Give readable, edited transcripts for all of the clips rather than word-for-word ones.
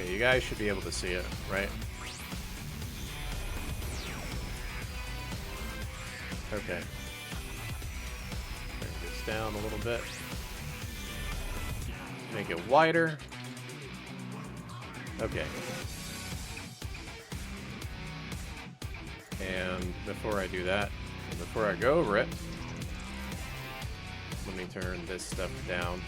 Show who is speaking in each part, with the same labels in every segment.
Speaker 1: Okay, you guys should be able to see it, right? Okay. Bring this down a little bit. Make it wider. Okay. And before I do that, before I go over it, let me turn this stuff down.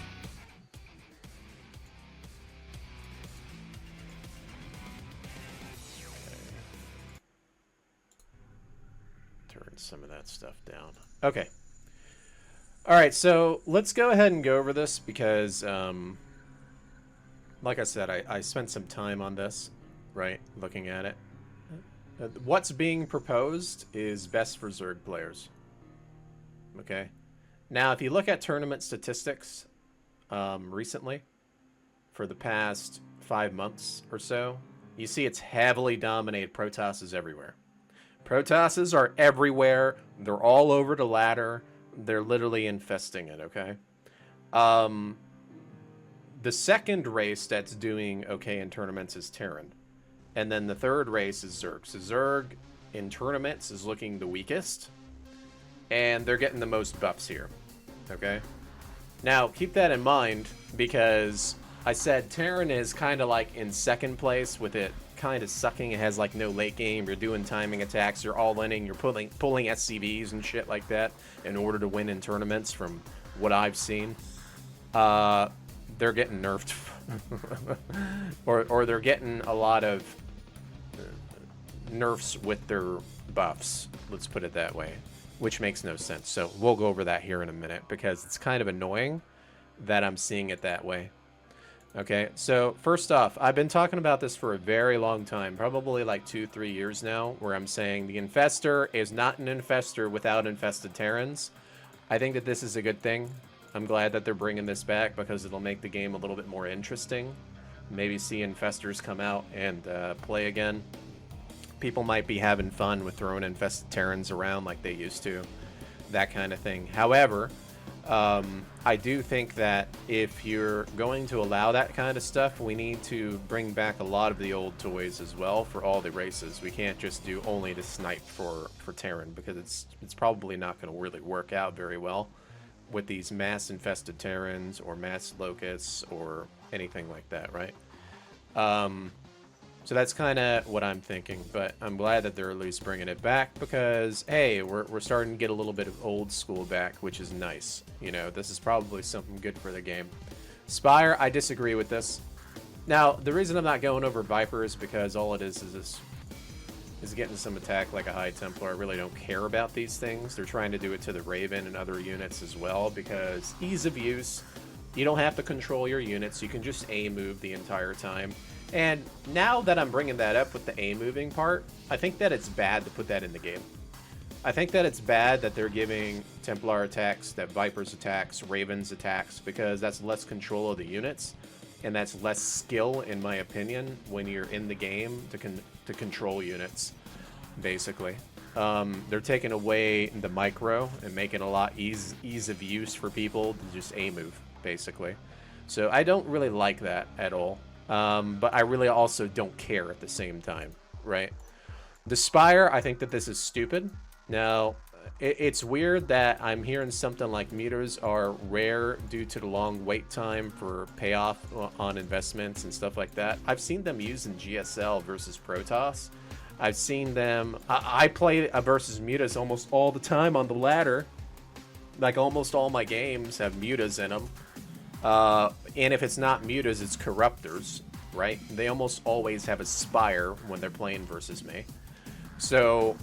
Speaker 1: Some of that stuff down. Okay. All right, so let's go ahead and go over this because, like I said, I spent some time on this, right, looking at it. What's being proposed is best for Zerg players. Okay. Now, if you look at tournament statistics recently, for the past 5 months or so, you see it's heavily dominated Protosses everywhere. Protosses are everywhere. They're all over the ladder. They're literally infesting it, okay? The second race that's doing okay in tournaments is Terran. And then the third race is Zerg. So Zerg in tournaments is looking the weakest. And they're getting the most buffs here, okay? Now, keep that in mind because I said Terran is kind of like in second place with it kind of sucking. It has like no late game. You're doing timing attacks. You're all-inning. You're pulling SCVs and shit like that in order to win in tournaments from what I've seen. They're getting nerfed. or they're getting a lot of nerfs with their buffs. Let's put it that way. Which makes no sense. So we'll go over that here in a minute because it's kind of annoying that I'm seeing it that way. Okay, so first off, I've been talking about this for a very long time, probably like 2-3 years now, where I'm saying the Infestor is not an Infestor without infested Terrans. I think that this is a good thing. I'm glad that they're bringing this back because it'll make the game a little bit more interesting. Maybe see Infestors come out and play again. People might be having fun with throwing infested Terrans around like they used to, that kind of thing. However, I do think that if you're going to allow that kind of stuff, we need to bring back a lot of the old toys as well for all the races. We can't just do only the snipe for Terran because it's probably not going to really work out very well with these mass infested Terrans or mass locusts or anything like that, right? So that's kind of what I'm thinking, but I'm glad that they're at least bringing it back because, hey, we're starting to get a little bit of old school back, which is nice. You know, this is probably something good for the game. Spire, I disagree with this. Now, the reason I'm not going over Viper is because all it is getting some attack like a High Templar. I really don't care about these things. They're trying to do it to the Raven and other units as well because ease of use. You don't have to control your units. You can just A-move the entire time. And now that I'm bringing that up with the A-moving part, I think that it's bad to put that in the game. I think that it's bad that they're giving Templar attacks, that Vipers attacks, Ravens attacks, because that's less control of the units, and that's less skill, in my opinion, when you're in the game to control units, basically. They're taking away the micro and making a lot ease of use for people to just A-move, basically. So I don't really like that at all. But I really also don't care at the same time, right? The Spire, I think that this is stupid. Now, it's weird that I'm hearing something like meters are rare due to the long wait time for payoff on investments and stuff like that. I've seen them used in GSL versus Protoss. I've seen them... I play versus mutas almost all the time on the ladder. Like, almost all my games have mutas in them. And if it's not mutas, it's corruptors, right? They almost always have a Spire when they're playing versus me. So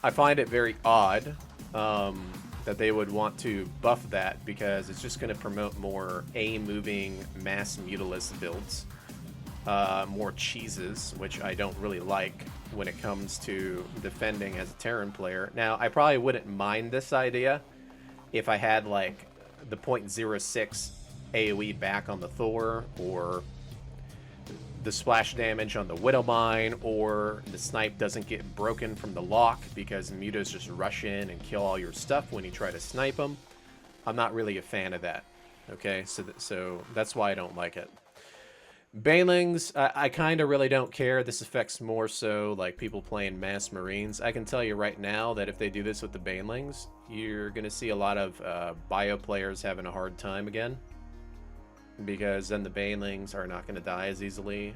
Speaker 1: I find it very odd that they would want to buff that because it's just going to promote more A-moving mass mutalist builds. More cheeses, which I don't really like when it comes to defending as a Terran player. Now, I probably wouldn't mind this idea if I had, like, the .06 AoE back on the Thor, or the splash damage on the Widowmine, or the snipe doesn't get broken from the lock because mutas just rush in and kill all your stuff when you try to snipe them. I'm not really a fan of that. Okay, so that's why I don't like it. Banelings, I kind of really don't care. This affects more so like people playing mass marines. I can tell you right now that if they do this with the banelings, you're going to see a lot of bio players having a hard time again, because then the banelings are not going to die as easily.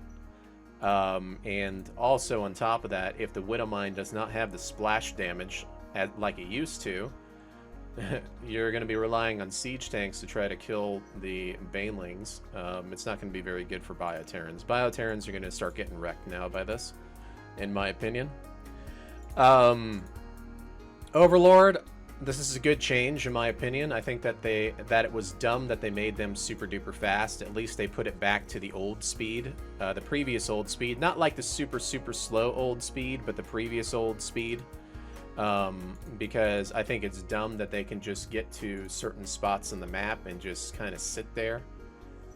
Speaker 1: And also on top of that, if the Widowmine does not have the splash damage like it used to, you're going to be relying on siege tanks to try to kill the banelings. It's not going to be very good for Bioterrans. Bioterrans are going to start getting wrecked now by this, in my opinion. Overlord, this is a good change, in my opinion. I think that it was dumb that they made them super duper fast. At least they put it back to the old speed, the previous old speed. Not like the super slow old speed, but the previous old speed. Because I think it's dumb that they can just get to certain spots on the map and just kind of sit there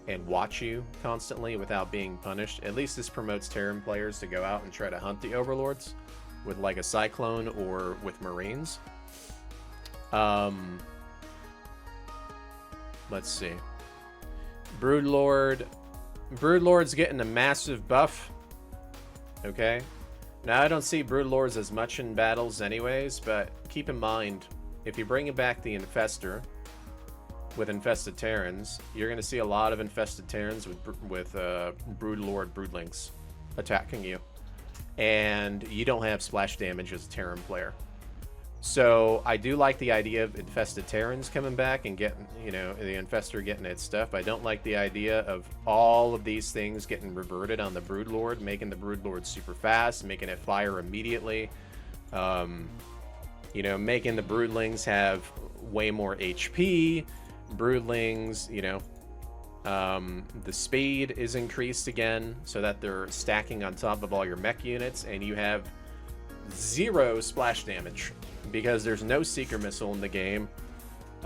Speaker 1: and watch you constantly without being punished. At least this promotes Terran players to go out and try to hunt the Overlords with like a Cyclone or with Marines. Let's see. Broodlord's getting a massive buff. Okay. Now, I don't see Broodlords as much in battles anyways, but keep in mind, if you bring back the Infestor with Infested Terrans, you're going to see a lot of Infested Terrans with Broodlord Broodlings attacking you. And you don't have splash damage as a Terran player. So, I do like the idea of Infested Terrans coming back and getting, you know, the Infestor getting its stuff. I don't like the idea of all of these things getting reverted on the Broodlord, making the Broodlord super fast, making it fire immediately. You know, making the Broodlings have way more HP. Broodlings, you know, the speed is increased again so that they're stacking on top of all your mech units, and you have 0 splash damage because there's no Seeker Missile in the game.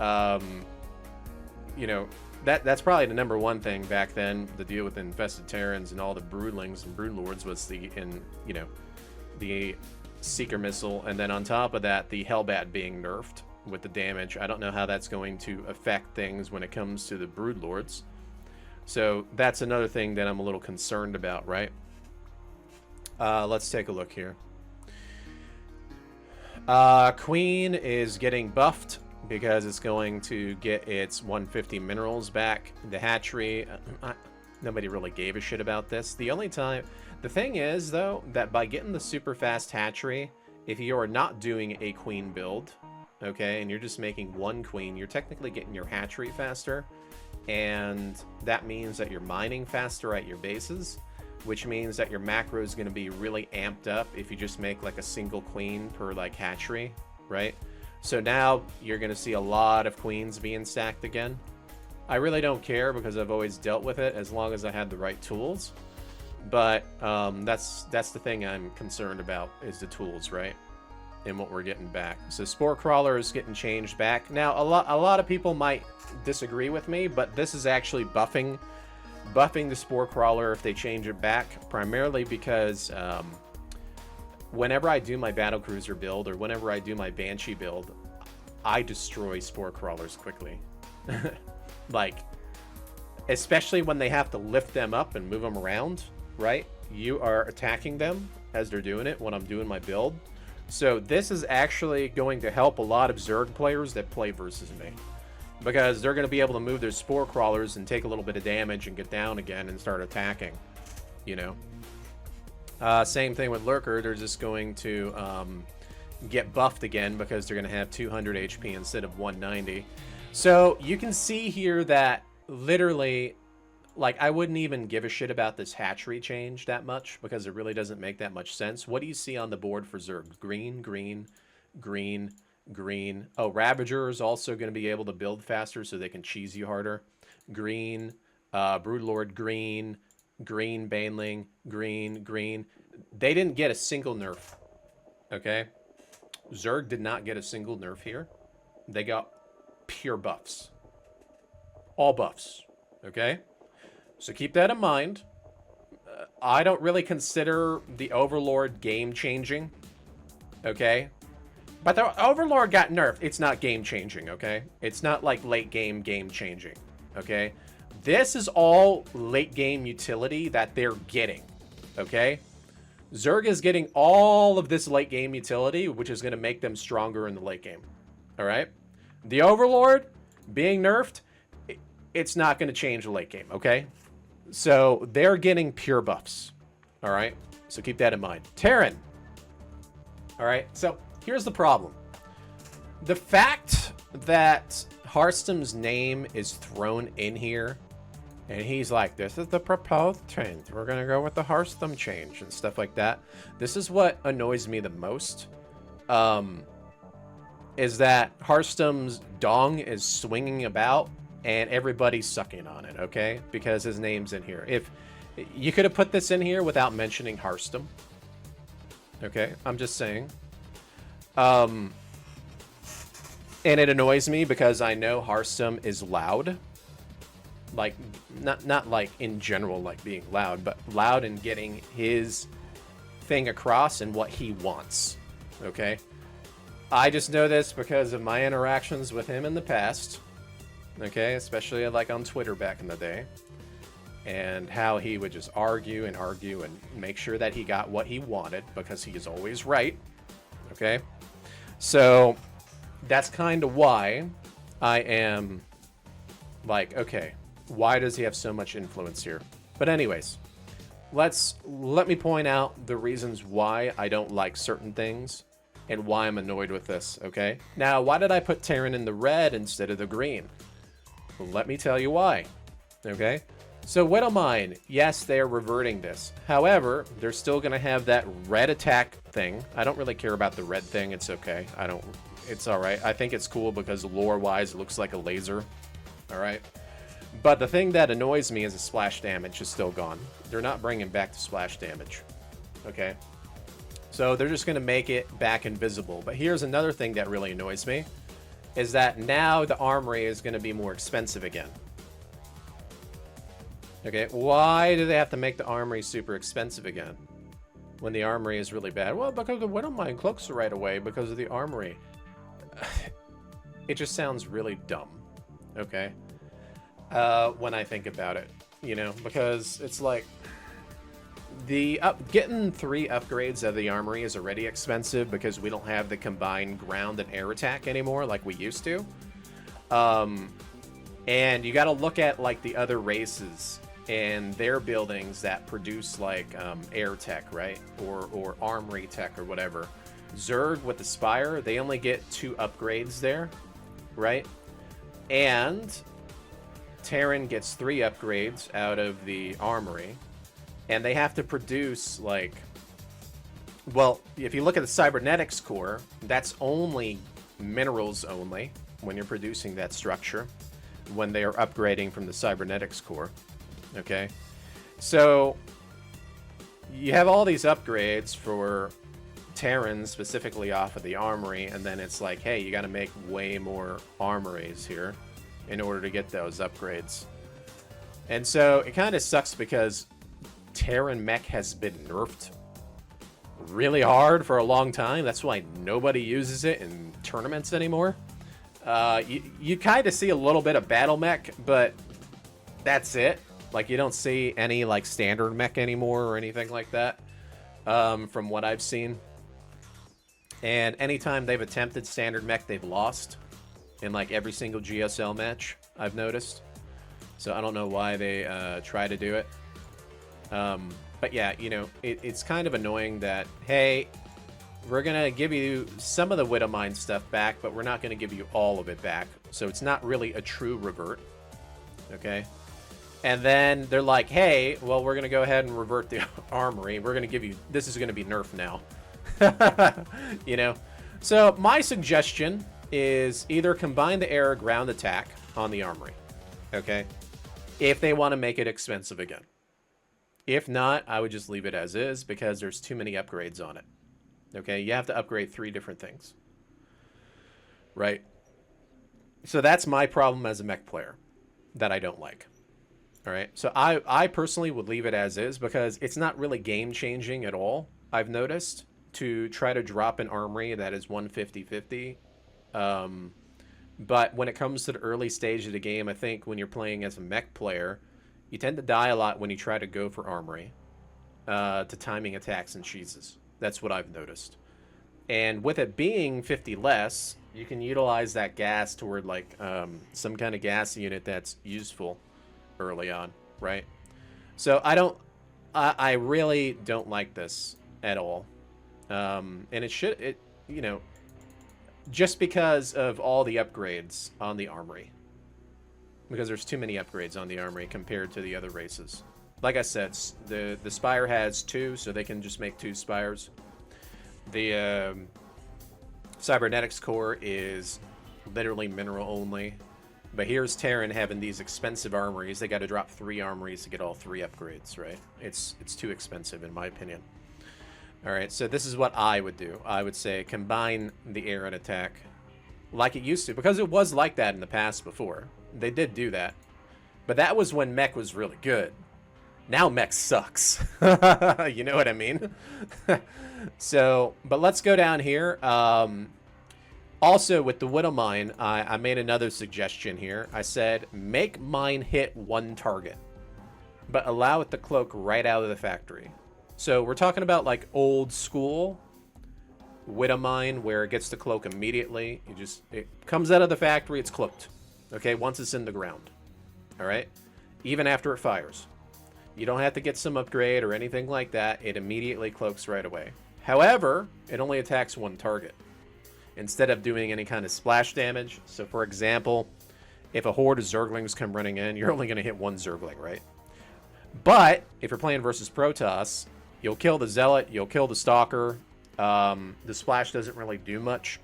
Speaker 1: You know, that's probably the #1 thing back then, the deal with Infested Terrans and all the Broodlings and Broodlords was the Seeker Missile, and then on top of that, the Hellbat being nerfed with the damage. I don't know how that's going to affect things when it comes to the Broodlords. So that's another thing that I'm a little concerned about, right? Let's take a look here. Queen is getting buffed because it's going to get its 150 minerals back. The hatchery, nobody really gave a shit about this. The thing is, though, that by getting the super fast hatchery, if you are not doing a queen build, okay, and you're just making 1 queen, you're technically getting your hatchery faster, and that means that you're mining faster at your bases, which means that your macro is going to be really amped up if you just make like a single queen per like hatchery, right? So now you're going to see a lot of queens being stacked again. I really don't care because I've always dealt with it as long as I had the right tools. But that's the thing I'm concerned about, is the tools, right? And what we're getting back. So Spore Crawler is getting changed back. Now a lot of people might disagree with me, but this is actually buffing the Spore Crawler if they change it back, primarily because whenever I do my Battlecruiser build or whenever I do my Banshee build, I destroy Spore Crawlers quickly. Like, especially when they have to lift them up and move them around, right? You are attacking them as they're doing it when I'm doing my build. So this is actually going to help a lot of Zerg players that play versus me, because they're going to be able to move their Spore Crawlers and take a little bit of damage and get down again and start attacking, you know. Same thing with Lurker. They're just going to get buffed again because they're going to have 200 HP instead of 190. So you can see here that literally, like, I wouldn't even give a shit about this hatchery change that much because it really doesn't make that much sense. What do you see on the board for Zerg? Green, green, green, green. Oh, Ravager is also going to be able to build faster so they can cheese you harder. Green, Broodlord, green, green, Baneling, green, green. They didn't get a single nerf, okay? Zerg did not get a single nerf here. They got pure buffs. All buffs, okay? So keep that in mind. I don't really consider the Overlord game-changing, okay? But the Overlord got nerfed. It's not game-changing, okay? It's not like late-game game-changing, okay? This is all late game utility that they're getting, okay? Zerg is getting all of this late game utility, which is going to make them stronger in the late game, all right? The Overlord being nerfed, it's not going to change the late game, okay? So they're getting pure buffs, all right? So keep that in mind. Terran, all right? So here's the problem. The fact that Hearthstone's name is thrown in here, and he's like, this is the proposed change. We're going to go with the Hearthstone change and stuff like that. This is what annoys me the most, is that Hearthstone's dong is swinging about and everybody's sucking on it, okay? Because his name's in here. If you could have put this in here without mentioning Hearthstone, okay? I'm just saying. And it annoys me because I know Hearthstone is loud. Like, not like in general, like being loud, but loud in getting his thing across and what he wants, okay? I just know this because of my interactions with him in the past, okay? Especially like on Twitter back in the day. And how he would just argue and argue and make sure that he got what he wanted because he is always right, okay? So that's kind of why I am like, okay, why does he have so much influence here? But anyways, let me point out the reasons why I don't like certain things and why I'm annoyed with this, okay? Now, why did I put Terran in the red instead of the green? Well, let me tell you why, okay? So Widowmine, yes, they are reverting this. However, they're still going to have that red attack thing. I don't really care about the red thing. It's okay. It's all right. I think it's cool because lore-wise, it looks like a laser, all right? But the thing that annoys me is the splash damage is still gone. They're not bringing back the splash damage, okay? So they're just going to make it back invisible. But here's another thing that really annoys me, is that now the armory is going to be more expensive again. Okay, why do they have to make the armory super expensive again when the armory is really bad? Well, because the Widowmine cloaks are right away because of the armory. It just sounds really dumb, okay? When I think about it, you know, because it's like getting 3 upgrades of the armory is already expensive because we don't have the combined ground and air attack anymore like we used to. And you got to look at like the other races and their buildings that produce like air tech, right? Or armory tech or whatever. Zerg with the Spire, they only get 2 upgrades there, right? And Terran gets 3 upgrades out of the armory, and they have to produce like, well, if you look at the cybernetics core, that's only minerals only when you're producing that structure, when they are upgrading from the cybernetics core, okay? So you have all these upgrades for Terran specifically off of the armory, and then it's like, hey, you got to make way more armories here in order to get those upgrades. And so it kind of sucks because Terran mech has been nerfed really hard for a long time. That's why nobody uses it in tournaments anymore. You kind of see a little bit of battle mech, but that's it. Like, you don't see any like standard mech anymore or anything like that, from what I've seen. And anytime they've attempted standard mech, they've lost in like every single GSL match, I've noticed. So I don't know why they try to do it. But yeah, you know, it's kind of annoying that, hey, we're going to give you some of the Widowmine stuff back, but we're not going to give you all of it back. So it's not really a true revert, okay? And then they're like, hey, well, we're going to go ahead and revert the armory. We're going to give you, this is going to be nerfed now. You know? So my suggestion is either combine the air ground attack on the armory, okay? If they want to make it expensive again. If not, I would just leave it as is because there's too many upgrades on it. Okay, you have to upgrade 3 different things. Right? So that's my problem as a mech player that I don't like. All right, so I personally would leave it as is because it's not really game changing at all, I've noticed, to try to drop an armory that is 150-50 But when it comes to the early stage of the game, I think when you're playing as a mech player, you tend to die a lot when you try to go for armory, to timing attacks and cheeses. That's what I've noticed. And with it being 50 less, you can utilize that gas toward like some kind of gas unit that's useful early on, right? So I really don't like this at all. And you know, just because of all the upgrades on the armory. Because there's too many upgrades on the armory compared to the other races. Like I said, the Spire has 2, so they can just make 2 Spires. The Cybernetics core is literally mineral only. But here's Terran having these expensive armories. They got to drop 3 armories to get all 3 upgrades, right? It's too expensive in my opinion. Alright, so this is what I would do. I would say combine the air and attack like it used to. Because it was like that in the past before. They did do that. But that was when mech was really good. Now mech sucks. You know what I mean? So, but let's go down here. Also, with the Widow Mine, I made another suggestion here. I said, make mine hit 1 target. But allow it to cloak right out of the factory. So we're talking about like old school Widow Mine where it gets to cloak immediately. It comes out of the factory, it's cloaked. Okay, once it's in the ground. Alright? Even after it fires. You don't have to get some upgrade or anything like that. It immediately cloaks right away. However, it only attacks 1 target. Instead of doing any kind of splash damage. So for example, if a horde of Zerglings come running in, you're only going to hit 1 Zergling, right? But if you're playing versus Protoss, you'll kill the Zealot, you'll kill the Stalker. The splash doesn't really do much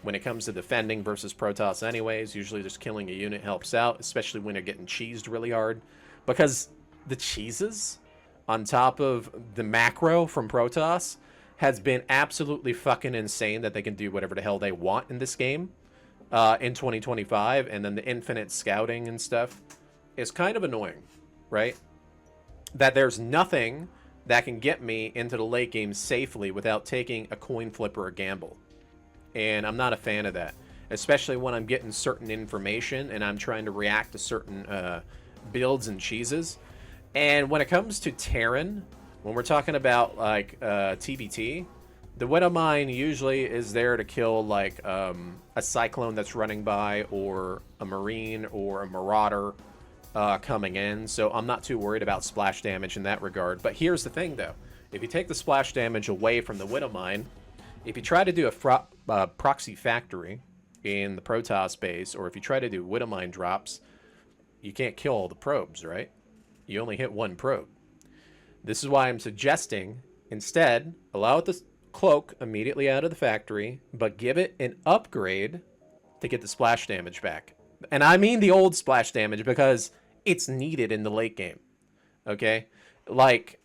Speaker 1: when it comes to defending versus Protoss anyways. Usually just killing a unit helps out, especially when you're getting cheesed really hard. Because the cheeses on top of the macro from Protoss has been absolutely fucking insane that they can do whatever the hell they want in this game in 2025. And then the infinite scouting and stuff is kind of annoying, right? That there's nothing that can get me into the late game safely without taking a coin flip or a gamble. And I'm not a fan of that, especially when I'm getting certain information and I'm trying to react to certain builds and cheeses. And when it comes to Terran, when we're talking about like TBT, the Widow Mine usually is there to kill like a Cyclone that's running by, or a Marine or a Marauder coming in. So I'm not too worried about splash damage in that regard. But here's the thing though, if you take the splash damage away from the Widow Mine, if you try to do a proxy factory in the Protoss base, or if you try to do Widow Mine drops, you can't kill all the probes, right? You only hit 1 probe. This is why I'm suggesting, instead, allow it to cloak immediately out of the factory, but give it an upgrade to get the splash damage back. And I mean the old splash damage, because it's needed in the late game. Okay? Like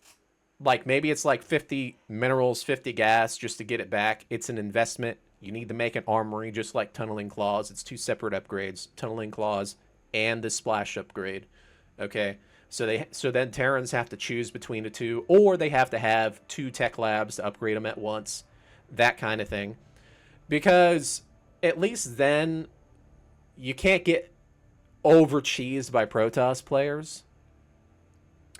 Speaker 1: maybe it's like 50 minerals, 50 gas just to get it back. It's an investment. You need to make an armory just like Tunneling Claws. It's 2 separate upgrades, Tunneling Claws and the splash upgrade. Okay? So then Terrans have to choose between the 2, or they have to have 2 tech labs to upgrade them at once. That kind of thing. Because at least then you can't get over cheesed by Protoss players.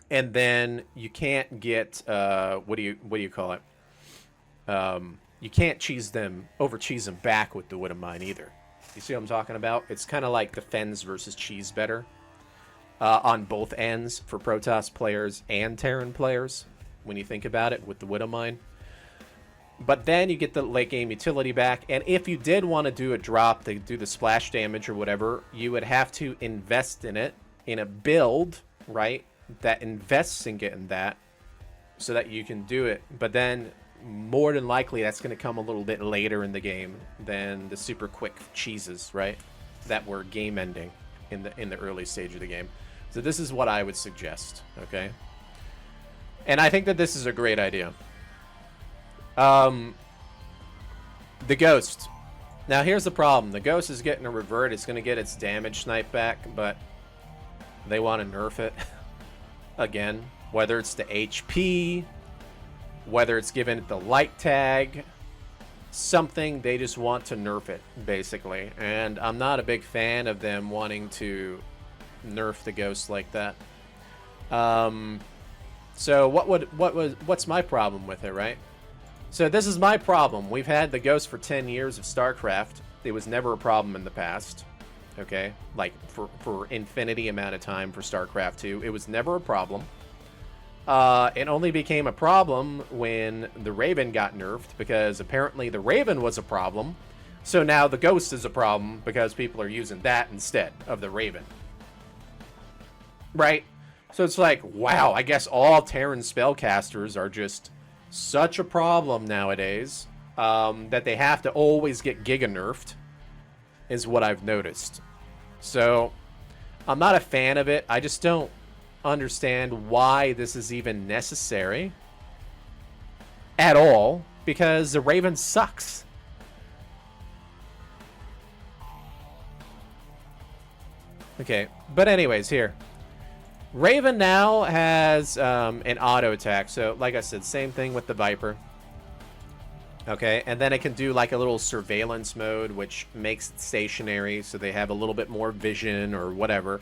Speaker 1: And then you can't get what do you call it? You can't over cheese them back with the Widow Mine either. You see what I'm talking about? It's kind of like defends versus cheese better. On both ends for Protoss players and Terran players, when you think about it, with the Widow Mine. But then you get the late game utility back, and if you did want to do a drop to do the splash damage or whatever, you would have to invest in it, in a build, right, that invests in getting that, so that you can do it. But then, more than likely, that's going to come a little bit later in the game than the super quick cheeses, right, that were game-ending in the early stage of the game. So this is what I would suggest, okay? And I think that this is a great idea. The Ghost. Now here's the problem. The Ghost is getting a revert. It's going to get its damage snipe back, but they want to nerf it again. Whether it's the HP, whether it's giving it the light tag, something they just want to nerf it, basically. And I'm not a big fan of them wanting to nerf the ghost like that. So what's my problem with it, right? So this is my problem. We've had the ghost for 10 years of StarCraft. It was never a problem in the past. Okay? Like, for infinity amount of time for StarCraft 2. It was never a problem. It only became a problem when the Raven got nerfed, because apparently the Raven was a problem. So now the Ghost is a problem because people are using that instead of the Raven. Right? So it's like, wow, I guess all Terran spellcasters are just such a problem nowadays, that they have to always get giga nerfed, is what I've noticed. So I'm not a fan of it. I just don't understand why this is even necessary at all, because the Raven sucks. Okay, but anyways, here. Raven now has an auto attack. So, like I said, same thing with the Viper. Okay, and then it can do like a little surveillance mode, which makes it stationary, so they have a little bit more vision or whatever.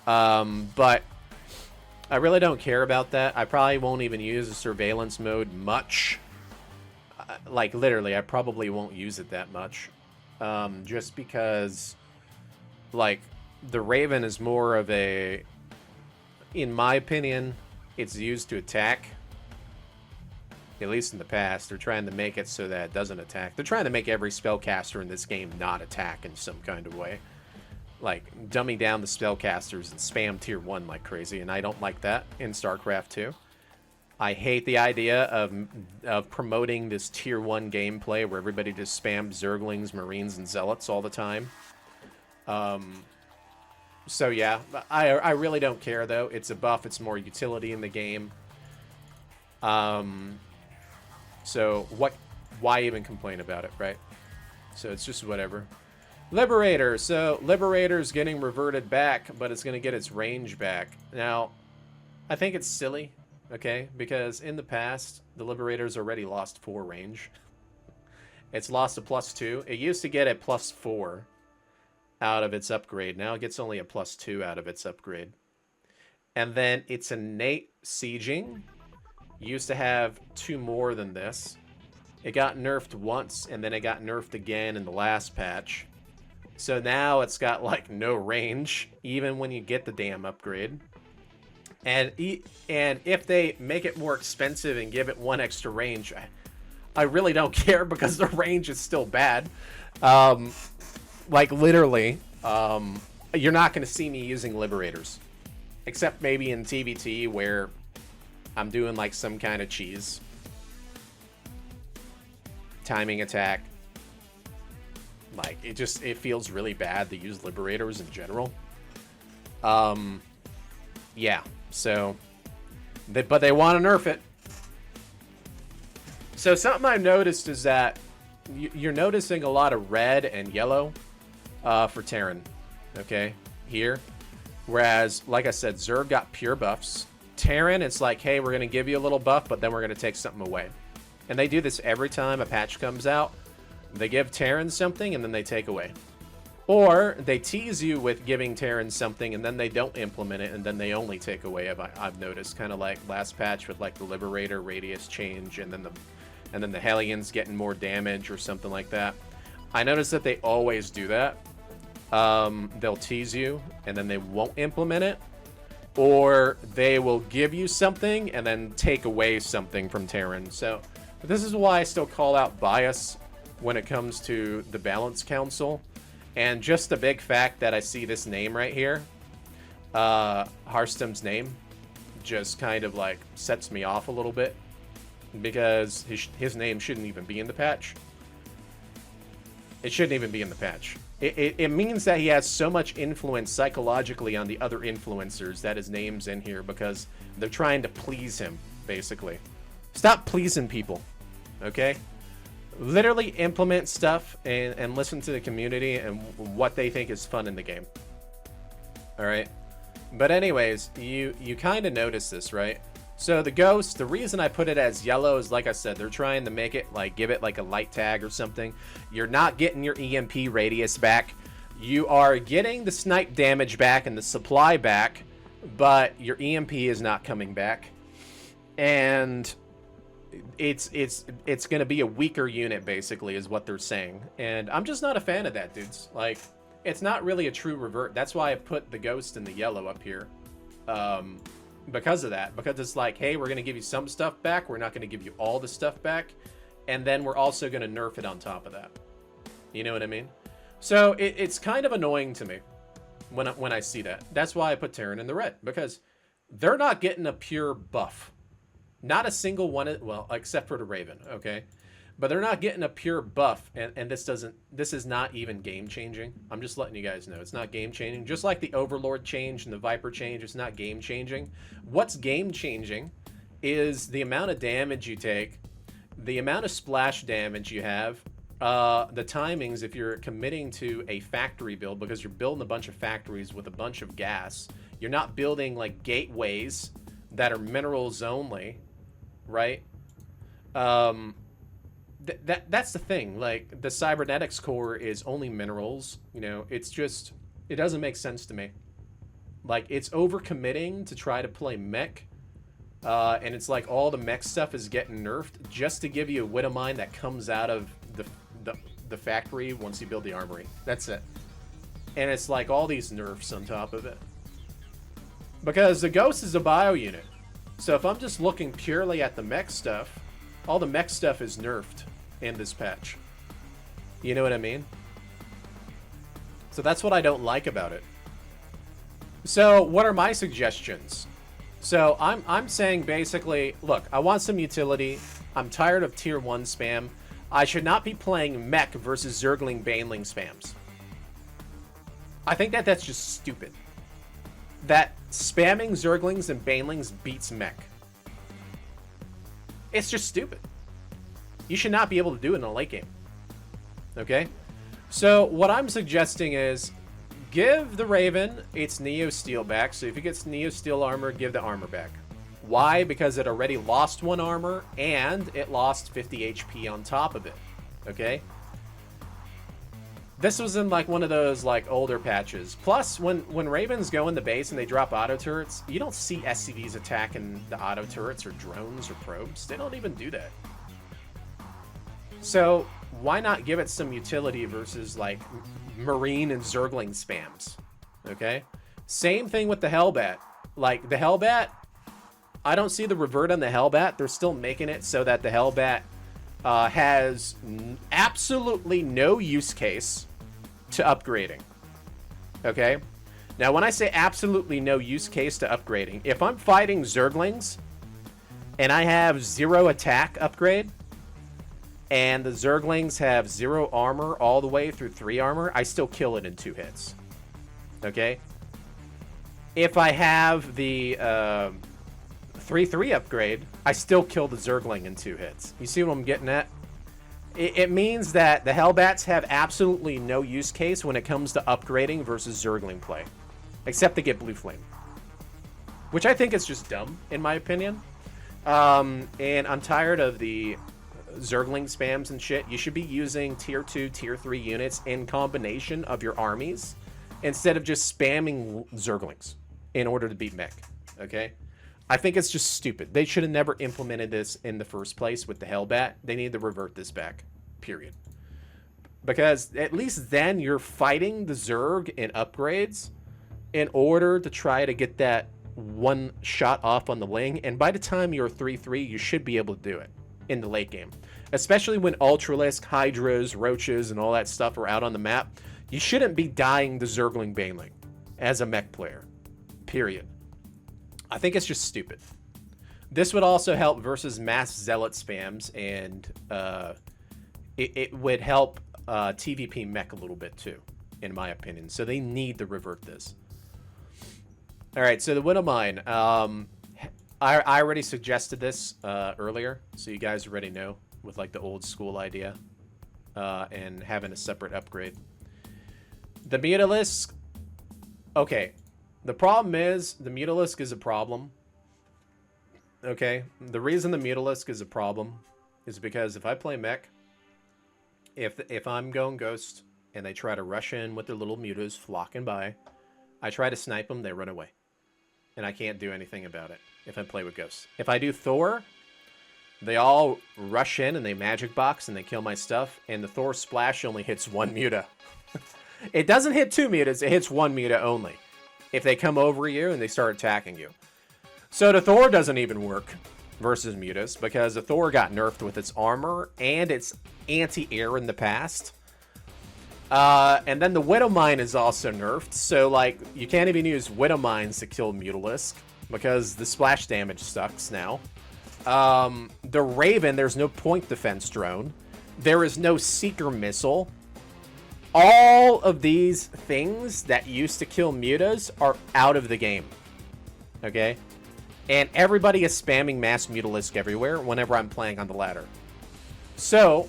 Speaker 1: But I really don't care about that. I probably won't even use the surveillance mode much. Like, literally, I probably won't use it that much. Just because, like, the Raven is more of a... In my opinion, it's used to attack. At least in the past. They're trying to make it so that it doesn't attack. They're trying to make every spellcaster in this game not attack in some kind of way. Like, dumbing down the spellcasters and spam tier 1 like crazy. And I don't like that in StarCraft 2. I hate the idea of promoting this tier 1 gameplay where everybody just spams Zerglings, Marines, and Zealots all the time. So yeah, I really don't care though. It's a buff. It's more utility in the game. So why even complain about it, right? So it's just whatever. Liberator. So Liberator's getting reverted back, but it's going to get its range back. Now, I think it's silly, okay? Because in the past, the Liberator's already lost 4 range. It's lost a +2. It used to get a +4. Out of its upgrade. Now it gets only a +2 out of its upgrade. And then its innate sieging used to have 2 more than this. It got nerfed once, and then it got nerfed again in the last patch. So now it's got, like, no range, even when you get the damn upgrade. And if they make it more expensive and give it 1 extra range, I really don't care, because the range is still bad. Like, literally, you're not going to see me using Liberators. Except maybe in TVT, where I'm doing, like, some kind of cheese. Timing attack. Like, it feels really bad to use Liberators in general. Yeah, so... but they want to nerf it. So something I've noticed is that you're noticing a lot of red and yellow for Terran, okay, here. Whereas, like I said, Zerg got pure buffs. Terran, it's like, hey, we're going to give you a little buff, but then we're going to take something away. And they do this every time a patch comes out. They give Terran something, and then they take away. Or they tease you with giving Terran something, and then they don't implement it, and then they only take away, I've noticed. Kind of like last patch with, like, the Liberator radius change, and then the Hellions getting more damage or something like that. I noticed that they always do that. They'll tease you, and then they won't implement it. Or they will give you something, and then take away something from Terran. So, this is why I still call out bias when it comes to the Balance Council. And just the big fact that I see this name right here, Harstem's name, just kind of, like, sets me off a little bit. Because his name shouldn't even be in the patch. It shouldn't even be in the patch. It means that he has so much influence psychologically on the other influencers that his name's in here because they're trying to please him, basically. Stop pleasing people, okay? Literally implement stuff and listen to the community and what they think is fun in the game. Alright? But anyways, you kind of notice this, right? So the Ghost, the reason I put it as yellow is, like I said, they're trying to make it, like, give it like a light tag or something. You're not getting your EMP radius back. You are getting the snipe damage back and the supply back, but your EMP is not coming back. And it's going to be a weaker unit, basically, is what they're saying. And I'm just not a fan of that, dudes. Like, it's not really a true revert. That's why I put the Ghost and the yellow up here. Because of that. Because it's like, hey, we're going to give you some stuff back. We're not going to give you all the stuff back. And then we're also going to nerf it on top of that. You know what I mean? So it's kind of annoying to me when I see that. That's why I put Terran in the red. Because they're not getting a pure buff. Not a single one, well, except for the Raven, okay? But they're not getting a pure buff, and this is not even game-changing. I'm just letting you guys know. It's not game-changing. Just like the Overlord change and the Viper change, it's not game-changing. What's game-changing is the amount of damage you take, the amount of splash damage you have, the timings if you're committing to a factory build, because you're building a bunch of factories with a bunch of gas. You're not building, like, gateways that are minerals only, right? That's the thing. Like, the cybernetics core is only minerals. You know, it's just, it doesn't make sense to me. Like, it's overcommitting to try to play mech, and it's like all the mech stuff is getting nerfed just to give you a Widow Mine that comes out of the factory once you build the armory. That's it. And it's like all these nerfs on top of it. Because the Ghost is a bio unit. So if I'm just looking purely at the mech stuff, all the mech stuff is nerfed in this patch. You know what I mean? So that's what I don't like about it. So what are my suggestions? So I'm saying basically, look, I want some utility. I'm tired of tier 1 spam. I should not be playing mech versus Zergling Baneling spams. I think that's just stupid. That spamming Zerglings and Banelings beats mech. It's just stupid. You should not be able to do it in a late game. Okay? So what I'm suggesting is give the Raven its Neo Steel back. So if it gets Neo Steel armor, give the armor back. Why? Because it already lost 1 armor and it lost 50 HP on top of it. Okay? This was in like one of those like older patches. Plus, when Ravens go in the base and they drop auto turrets, you don't see SCVs attacking the auto turrets or drones or probes. They don't even do that. So why not give it some utility versus like Marine and Zergling spams? Okay? Same thing with the Hellbat. Like the Hellbat, I don't see the revert on the Hellbat. They're still making it so that the Hellbat has absolutely no use case to upgrading. Okay? Now, when I say absolutely no use case to upgrading, if I'm fighting Zerglings and I have 0 attack upgrade and the Zerglings have 0 armor all the way through 3 armor, I still kill it in 2 hits. Okay? If I have the 3/3 upgrade, I still kill the Zergling in 2 hits. You see what I'm getting at? It means that the Hellbats have absolutely no use case when it comes to upgrading versus Zergling play. Except to get Blue Flame. Which I think is just dumb, in my opinion. And I'm tired of the Zergling spams and shit. You should be using tier 2, tier 3 units in combination of your armies instead of just spamming Zerglings in order to beat mech. Okay? I think it's just stupid. They should have never implemented this in the first place with the Hellbat. They need to revert this back. Period. Because at least then you're fighting the Zerg in upgrades in order to try to get that 1 shot off on the Ling. And by the time you're 3/3, you should be able to do it in the late game. Especially when Ultralisk, Hydras, Roaches, and all that stuff are out on the map. You shouldn't be dying the Zergling Baneling as a mech player. Period. I think it's just stupid. This would also help versus mass zealot spams, and it would help TVP mech a little bit too, in my opinion. So they need to revert this. All right, so the Widow Mine. I already suggested this earlier, so you guys already know with like the old school idea and having a separate upgrade. The Mutalisk. Okay. The problem is, the Mutalisk is a problem Okay? The reason the Mutalisk is a problem is because if I play mech, if I'm going Ghost and they try to rush in with their little mutas flocking by, I try to snipe them, they run away. And I can't do anything about it if I play with Ghosts. If I do Thor, they all rush in and they magic box and they kill my stuff, and the Thor splash only hits one muta. It doesn't hit two mutas, it hits one muta only. If they come over you and they start attacking you. So the Thor doesn't even work versus mutas because the Thor got nerfed with its armor and its anti-air in the past. And then the Widow Mine is also nerfed, so like you can't even use Widow Mines to kill Mutalisk because the splash damage sucks now. The Raven, there's no point defense drone. There is no Seeker missile. All of these things that used to kill mutas are out of the game. Okay? And everybody is spamming mass Mutalisk everywhere whenever I'm playing on the ladder. So,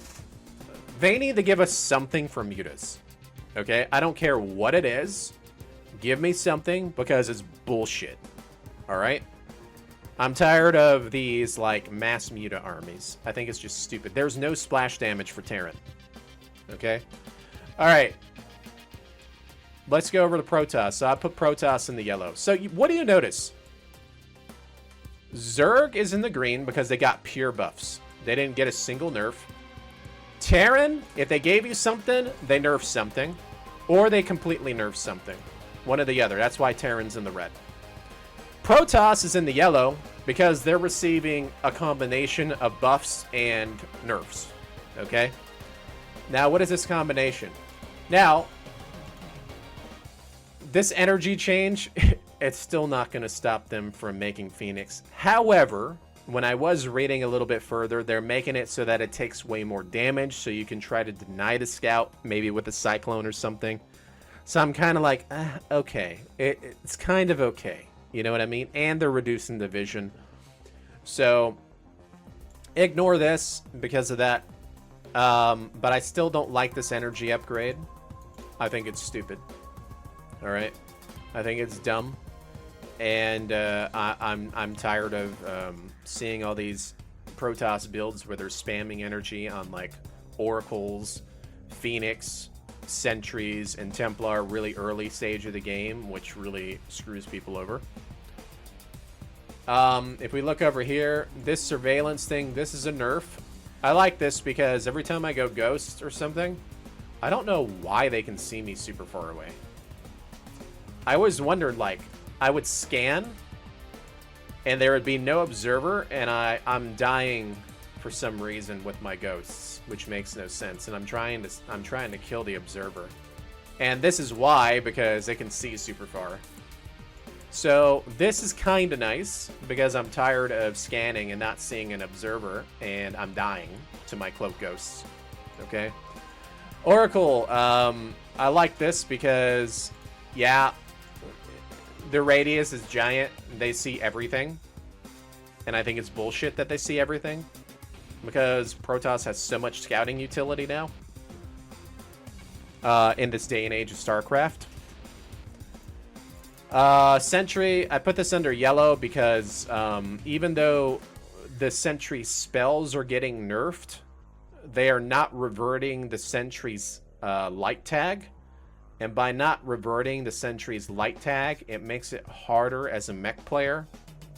Speaker 1: they need to give us something for mutas. Okay? I don't care what it is. Give me something because it's bullshit. Alright? I'm tired of these, like, mass muta armies. I think it's just stupid. There's no splash damage for Terran. Okay? Alright. Let's go over to Protoss. So I put Protoss in the yellow. So what do you notice? Zerg is in the green because they got pure buffs. They didn't get a single nerf. Terran, if they gave you something, they nerf something. Or they completely nerf something. One or the other. That's why Terran's in the red. Protoss is in the yellow because they're receiving a combination of buffs and nerfs. Okay? Now, what is this combination? Now, this energy change, it's still not going to stop them from making Phoenix. However, when I was reading a little bit further, they're making it so that it takes way more damage, so you can try to deny the scout, maybe with a Cyclone or something. So I'm kind of like, okay. It's kind of okay. You know what I mean? And they're reducing the vision. So, ignore this because of that. But I still don't like this energy upgrade. I think it's stupid. Alright? I think it's dumb. And I'm tired of seeing all these Protoss builds where they're spamming energy on like Oracles, Phoenix, Sentries, and Templar really early stage of the game, which really screws people over. If we look over here, this surveillance thing, this is a nerf. I like this because every time I go Ghost or something, I don't know why they can see me super far away. I always wondered, like, I would scan, and there would be no observer, and I'm dying for some reason with my Ghosts, which makes no sense. And I'm trying to kill the observer, and this is why, because they can see super far. So this is kind of nice because I'm tired of scanning and not seeing an observer, and I'm dying to my cloak Ghosts. Okay, Oracle. I like this because, yeah, the radius is giant. They see everything, and I think it's bullshit that they see everything because Protoss has so much scouting utility now in this day and age of StarCraft. Sentry, I put this under yellow because even though the Sentry spells are getting nerfed, they are not reverting the Sentry's light tag. And by not reverting the Sentry's light tag, it makes it harder as a mech player.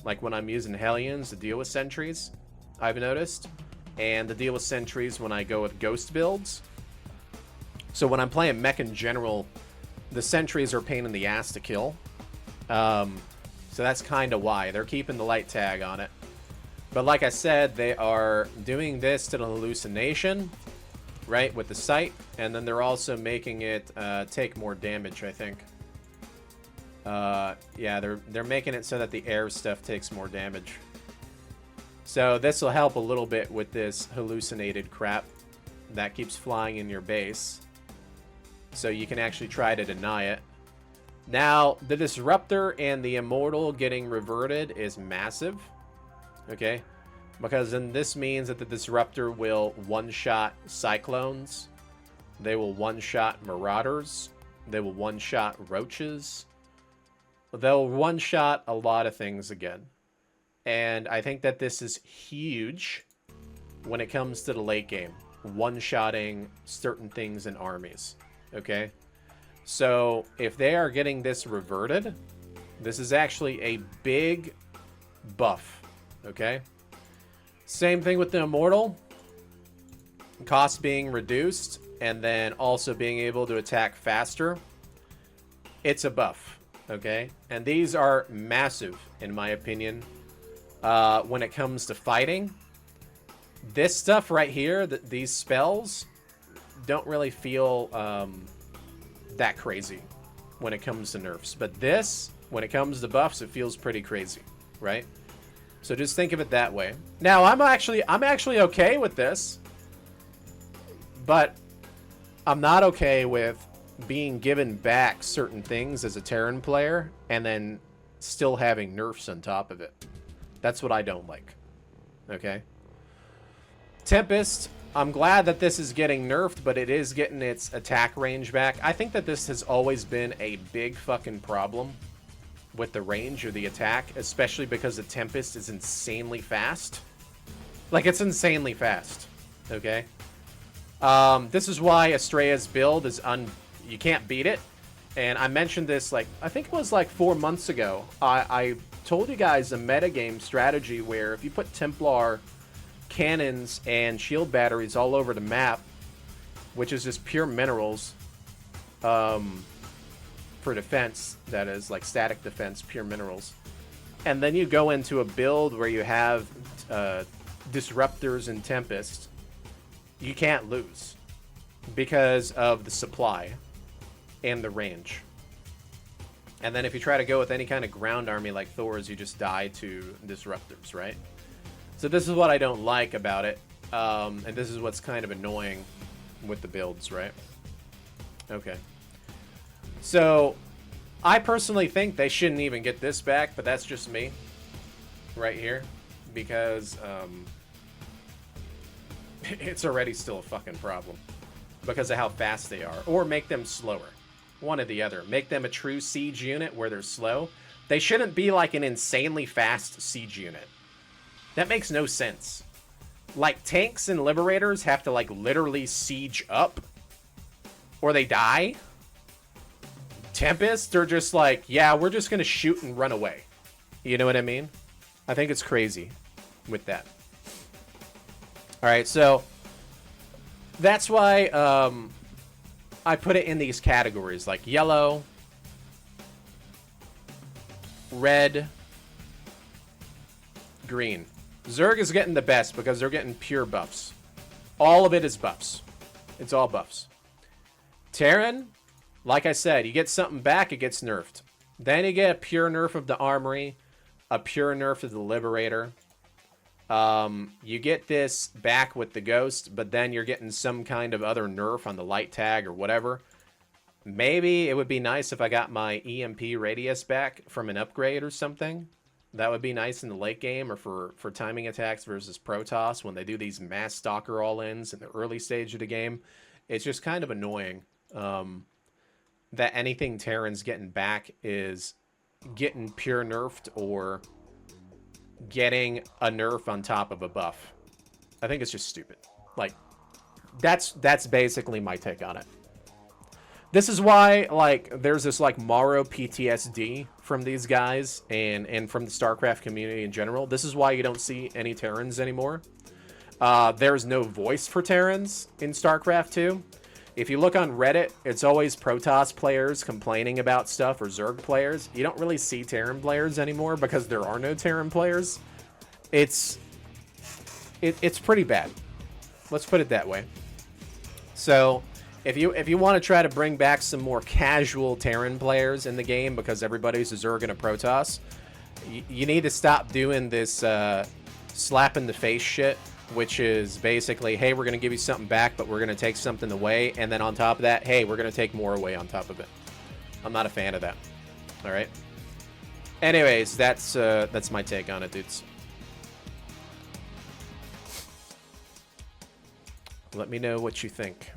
Speaker 1: Like when I'm using Hellions to deal with Sentries, I've noticed. And to deal with Sentries when I go with Ghost builds. So when I'm playing mech in general, the Sentries are a pain in the ass to kill. So that's kind of why. They're keeping the light tag on it. But like I said, they are doing this to the hallucination, right, with the sight. And then they're also making it take more damage, I think. Yeah, they're making it so that the air stuff takes more damage. So this will help a little bit with this hallucinated crap that keeps flying in your base. So you can actually try to deny it. Now, the Disruptor and the Immortal getting reverted is massive. Okay? Because then this means that the Disruptor will one-shot Cyclones. They will one-shot Marauders. They will one-shot Roaches. They'll one-shot a lot of things again. And I think that this is huge when it comes to the late game. One-shotting certain things in armies. Okay? So, if they are getting this reverted, this is actually a big buff. Okay? Same thing with the Immortal. Cost being reduced, and then also being able to attack faster. It's a buff. Okay? And these are massive, in my opinion, when it comes to fighting. This stuff right here, these spells, don't really feel that crazy when it comes to nerfs. But this, when it comes to buffs, it feels pretty crazy, right? So just think of it that way. Now, I'm actually okay with this, but I'm not okay with being given back certain things as a Terran player and then still having nerfs on top of it. That's what I don't like. Okay? Tempest, I'm glad that this is getting nerfed, but it is getting its attack range back. I think that this has always been a big fucking problem with the range or the attack, especially because the Tempest is insanely fast. Like, it's insanely fast. Okay? This is why Estrella's build is you can't beat it. And I mentioned this, like, I think it was like 4 months ago. I told you guys a metagame strategy where if you put Templar cannons and shield batteries all over the map, which is just pure minerals, for defense, that is, like static defense, pure minerals. And then you go into a build where you have disruptors and Tempest, you can't lose because of the supply and the range. And then if you try to go with any kind of ground army like Thor's, you just die to disruptors, right? So this is what I don't like about it. And this is what's kind of annoying with the builds, right? Okay. So, I personally think they shouldn't even get this back, but that's just me. Right here. Because, it's already still a fucking problem. Because of how fast they are. Or make them slower. One or the other. Make them a true siege unit where they're slow. They shouldn't be like an insanely fast siege unit. That makes no sense. Like, tanks and liberators have to, like, literally siege up. Or they die. Tempest, they're just like, yeah, we're just gonna shoot and run away. You know what I mean? I think it's crazy with that. Alright, so that's why I put it in these categories, like yellow, red, green. Zerg is getting the best because they're getting pure buffs. All of it is buffs. It's all buffs. Terran, like I said, you get something back, it gets nerfed. Then you get a pure nerf of the armory, a pure nerf of the liberator. You get this back with the ghost, but then you're getting some kind of other nerf on the light tag or whatever. Maybe it would be nice if I got my EMP radius back from an upgrade or something. That would be nice in the late game, or for timing attacks versus Protoss when they do these mass stalker all-ins in the early stage of the game. It's just kind of annoying. That anything Terran's getting back is getting pure nerfed or getting a nerf on top of a buff. I think it's just stupid. Like, that's basically my take on it. This is why, like, there's this, like, Morrow PTSD from these guys and from the StarCraft community in general. This is why you don't see any Terrans anymore. There's no voice for Terrans in StarCraft 2. If you look on Reddit, it's always Protoss players complaining about stuff, or Zerg players. You don't really see Terran players anymore because there are no Terran players. It's pretty bad. Let's put it that way. So, if you want to try to bring back some more casual Terran players in the game because everybody's a Zerg and a Protoss, you need to stop doing this slap in the face shit, which is basically, hey, we're going to give you something back, but we're going to take something away. And then on top of that, hey, we're going to take more away on top of it. I'm not a fan of that. All right. Anyways, that's my take on it, dudes. Let me know what you think.